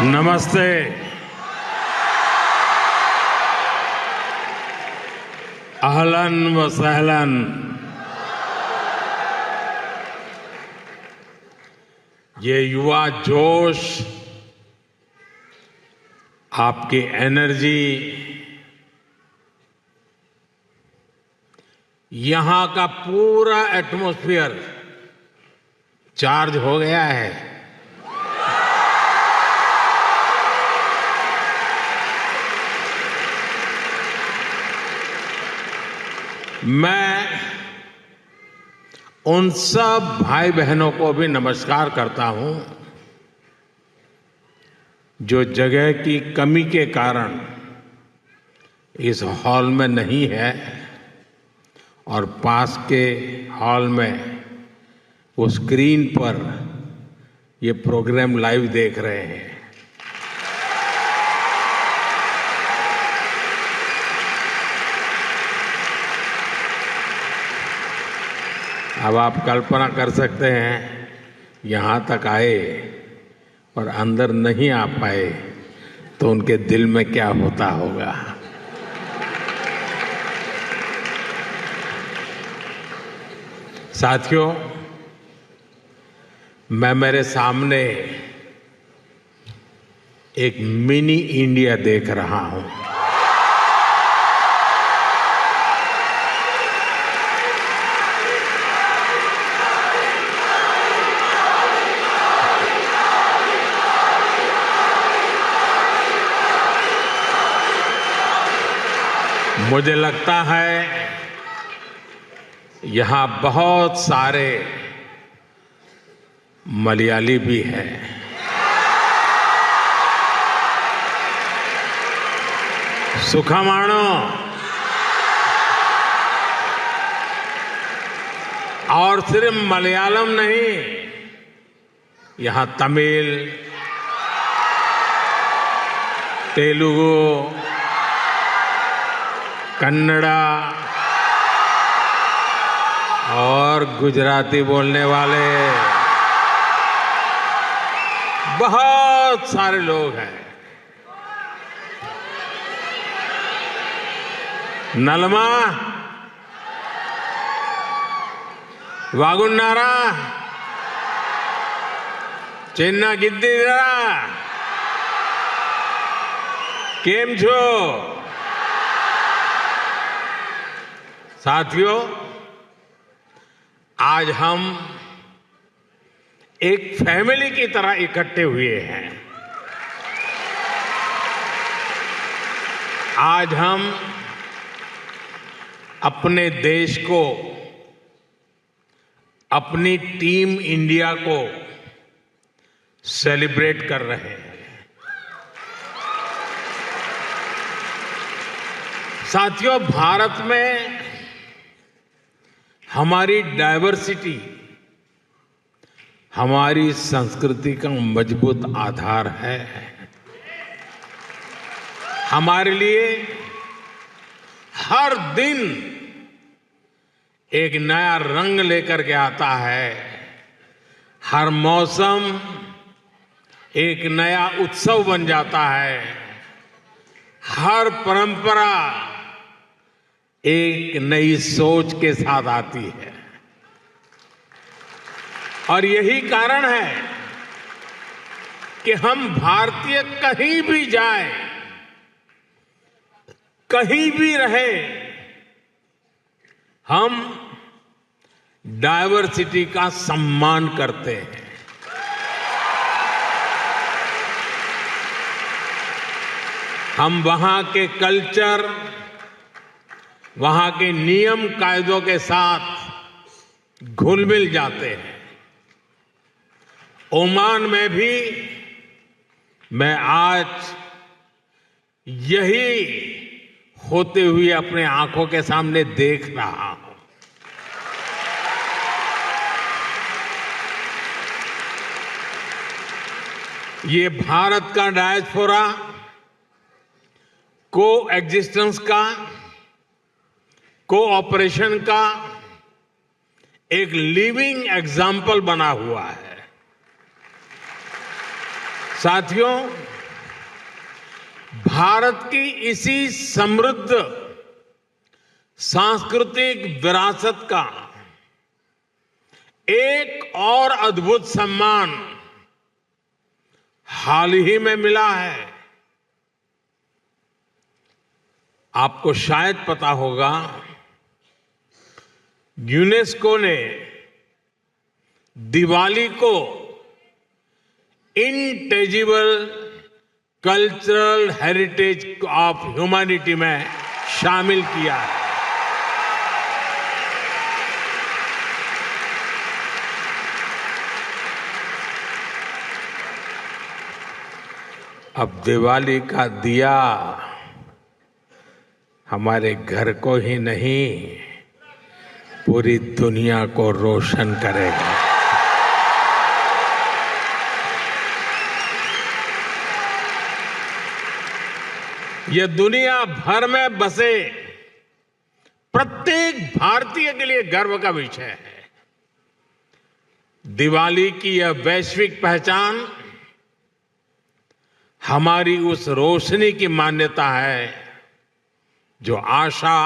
नमस्ते। अहलन व सहलन। ये युवा जोश, आपकी एनर्जी, यहां का पूरा एटमॉस्फेयर चार्ज हो गया है। मैं उन सब भाई बहनों को भी नमस्कार करता हूं जो जगह की कमी के कारण इस हॉल में नहीं है और पास के हॉल में वो स्क्रीन पर ये प्रोग्राम लाइव देख रहे हैं। अब आप कल्पना कर सकते हैं, यहाँ तक आए और अंदर नहीं आ पाए तो उनके दिल में क्या होता होगा। साथियों, मैं मेरे सामने एक मिनी इंडिया देख रहा हूं। मुझे लगता है यहां बहुत सारे मलयाली भी हैं। सुखमाणो और सिर्फ मलयालम नहीं, यहां तमिल, तेलुगु, कन्नड़ा और गुजराती बोलने वाले बहुत सारे लोग हैं। नलमा, वागुन्नारा, चेन्ना गिद्दीरा, केम छो? साथियों, आज हम एक फैमिली की तरह इकट्ठे हुए हैं। आज हम अपने देश को, अपनी टीम इंडिया को सेलिब्रेट कर रहे हैं। साथियों, भारत में हमारी डायवर्सिटी हमारी संस्कृति का मजबूत आधार है। हमारे लिए हर दिन एक नया रंग लेकर के आता है। हर मौसम एक नया उत्सव बन जाता है। हर परंपरा एक नई सोच के साथ आती है और यही कारण है कि हम भारतीय कहीं भी जाएं, कहीं भी रहे, हम डायवर्सिटी का सम्मान करते हैं। हम वहां के कल्चर, वहां के नियम कायदों के साथ घुल मिल जाते हैं। ओमान में भी मैं आज यही होते हुए अपने आंखों के सामने देख रहा हूं। ये भारत का डायस्पोरा को एग्जिस्टेंस का, कोऑपरेशन का एक लिविंग एग्जाम्पल बना हुआ है। साथियों, भारत की इसी समृद्ध सांस्कृतिक विरासत का एक और अद्भुत सम्मान हाल ही में मिला है। आपको शायद पता होगा, यूनेस्को ने दिवाली को इंटेजिबल कल्चरल हेरिटेज ऑफ ह्यूमैनिटी में शामिल किया है। अब दिवाली का दिया हमारे घर को ही नहीं, पूरी दुनिया को रोशन करेगा। यह दुनिया भर में बसे प्रत्येक भारतीय के लिए गर्व का विषय है। दिवाली की यह वैश्विक पहचान हमारी उस रोशनी की मान्यता है जो आशा,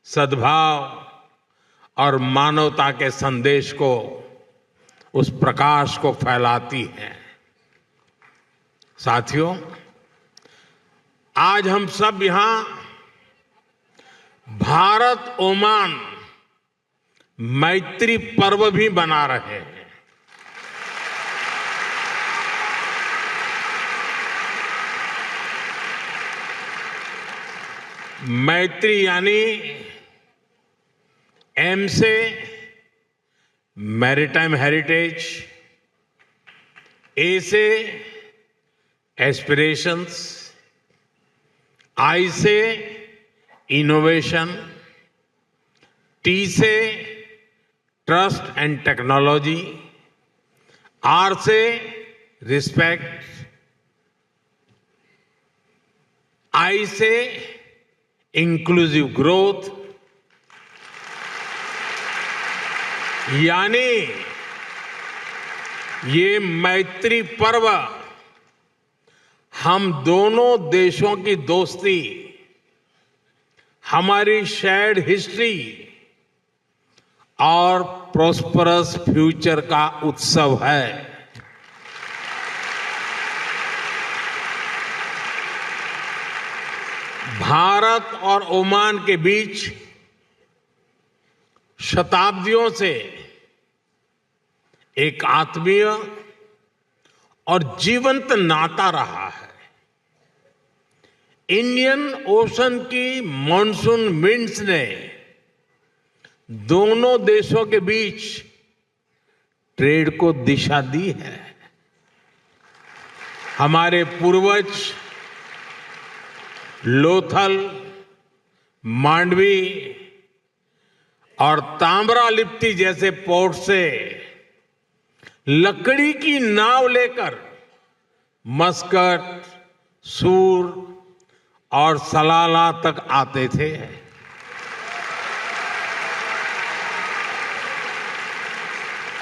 सद्भाव और मानवता के संदेश को, उस प्रकाश को फैलाती है। साथियों, आज हम सब यहां भारत ओमान मैत्री पर्व भी मना रहे हैं। मैत्री यानी एम से मैरीटाइम हेरिटेज, ए से एस्पिरेशंस, आई से इनोवेशन, टी से ट्रस्ट एंड टेक्नोलॉजी, आर से रिस्पेक्ट, आई से इंक्लूसिव ग्रोथ, यानी ये मैत्री पर्व हम दोनों देशों की दोस्ती, हमारी शेयर्ड हिस्ट्री और प्रॉस्परस फ्यूचर का उत्सव है। भारत और ओमान के बीच शताब्दियों से एक आत्मीय और जीवंत नाता रहा है। इंडियन ओशन की मॉनसून विंड्स ने दोनों देशों के बीच ट्रेड को दिशा दी है। हमारे पूर्वज लोथल, मांडवी और ताम्रालिप्ति जैसे पोर्ट से लकड़ी की नाव लेकर मस्कट, सूर और सलाला तक आते थे।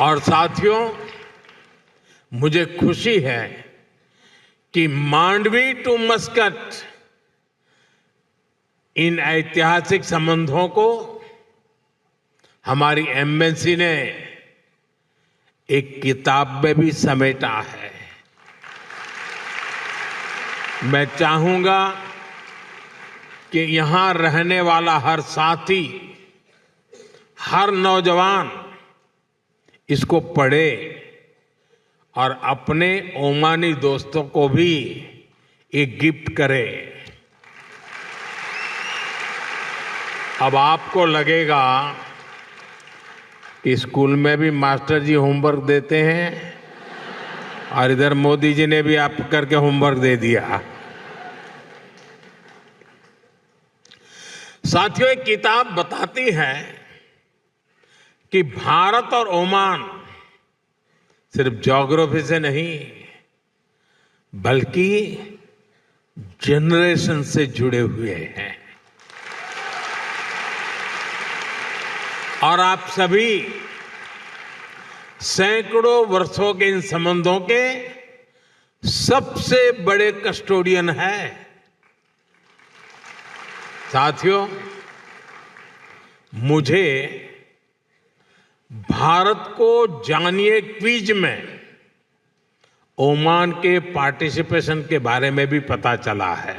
और साथियों, मुझे खुशी है कि मांडवी टू मस्कट इन ऐतिहासिक संबंधों को हमारी एम्बेसी ने एक किताब में भी समेटा है। मैं चाहूंगा कि यहां रहने वाला हर साथी, हर नौजवान इसको पढ़े और अपने ओमानी दोस्तों को भी एक गिफ्ट करे। अब आपको लगेगा कि स्कूल में भी मास्टर जी होमवर्क देते हैं और इधर मोदी जी ने भी आप करके होमवर्क दे दिया। साथियों, एक किताब बताती है कि भारत और ओमान सिर्फ ज्योग्राफी से नहीं बल्कि जनरेशन से जुड़े हुए हैं। और आप सभी सैकड़ों वर्षों के इन संबंधों के सबसे बड़े कस्टोडियन है। साथियों, मुझे भारत को जानिए क्विज में ओमान के पार्टिसिपेशन के बारे में भी पता चला है।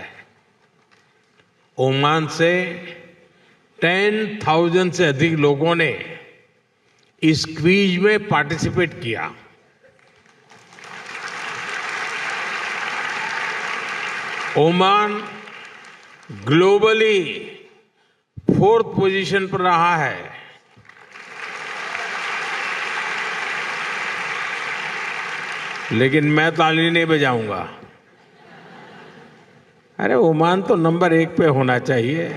ओमान से 10,000 से अधिक लोगों ने इस क्विज में पार्टिसिपेट किया। ओमान ग्लोबली 4th पोजीशन पर रहा है। लेकिन मैं ताली नहीं बजाऊंगा। अरे ओमान तो नंबर 1 पे होना चाहिए।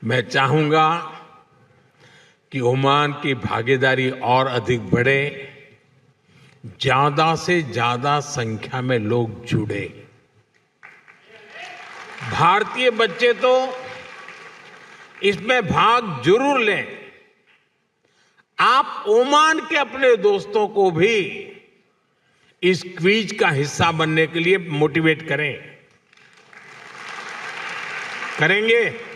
मैं चाहूंगा कि ओमान की भागीदारी और अधिक बढ़े, ज्यादा से ज्यादा संख्या में लोग जुड़े। भारतीय बच्चे तो इसमें भाग जरूर लें। आप ओमान के अपने दोस्तों को भी इस क्विज का हिस्सा बनने के लिए मोटिवेट करें। करेंगे?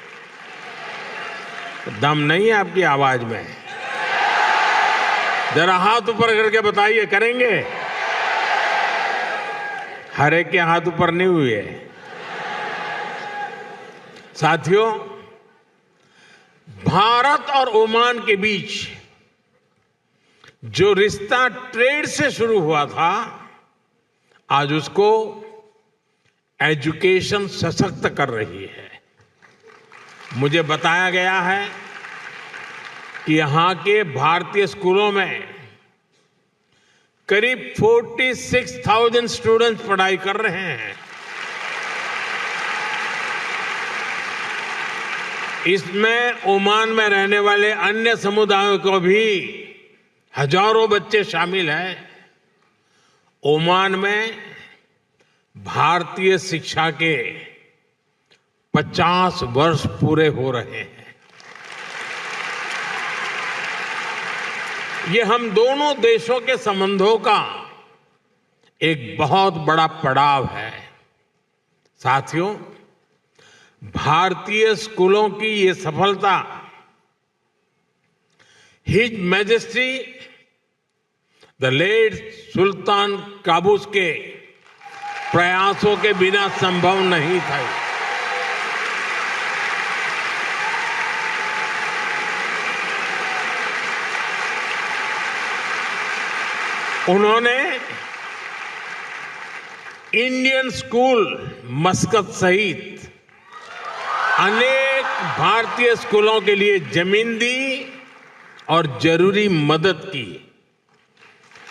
दम नहीं है आपकी आवाज में। जरा हाथ ऊपर करके बताइए, करेंगे? हर एक के हाथ ऊपर नहीं हुए। साथियों, भारत और ओमान के बीच जो रिश्ता ट्रेड से शुरू हुआ था, आज उसको एजुकेशन सशक्त कर रही है। मुझे बताया गया है कि यहां के भारतीय स्कूलों में करीब 46,000 स्टूडेंट्स पढ़ाई कर रहे हैं। इसमें ओमान में रहने वाले अन्य समुदायों को भी हजारों बच्चे शामिल हैं। ओमान में भारतीय शिक्षा के 50 वर्ष पूरे हो रहे हैं। ये हम दोनों देशों के संबंधों का एक बहुत बड़ा पड़ाव है। साथियों, भारतीय स्कूलों की ये सफलता his majesty the late Sultan Qaboos के प्रयासों के बिना संभव नहीं था। उन्होंने इंडियन स्कूल मस्कत सहित अनेक भारतीय स्कूलों के लिए जमीन दी और जरूरी मदद की।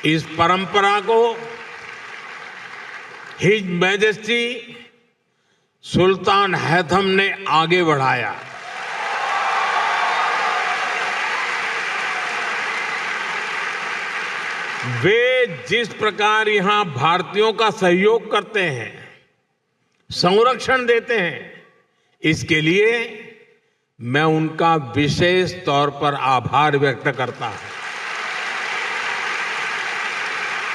इस परंपरा को हिज मैजेस्टी सुल्तान हैथम ने आगे बढ़ाया। वे जिस प्रकार यहां भारतीयों का सहयोग करते हैं, संरक्षण देते हैं, इसके लिए मैं उनका विशेष तौर पर आभार व्यक्त करता हूं।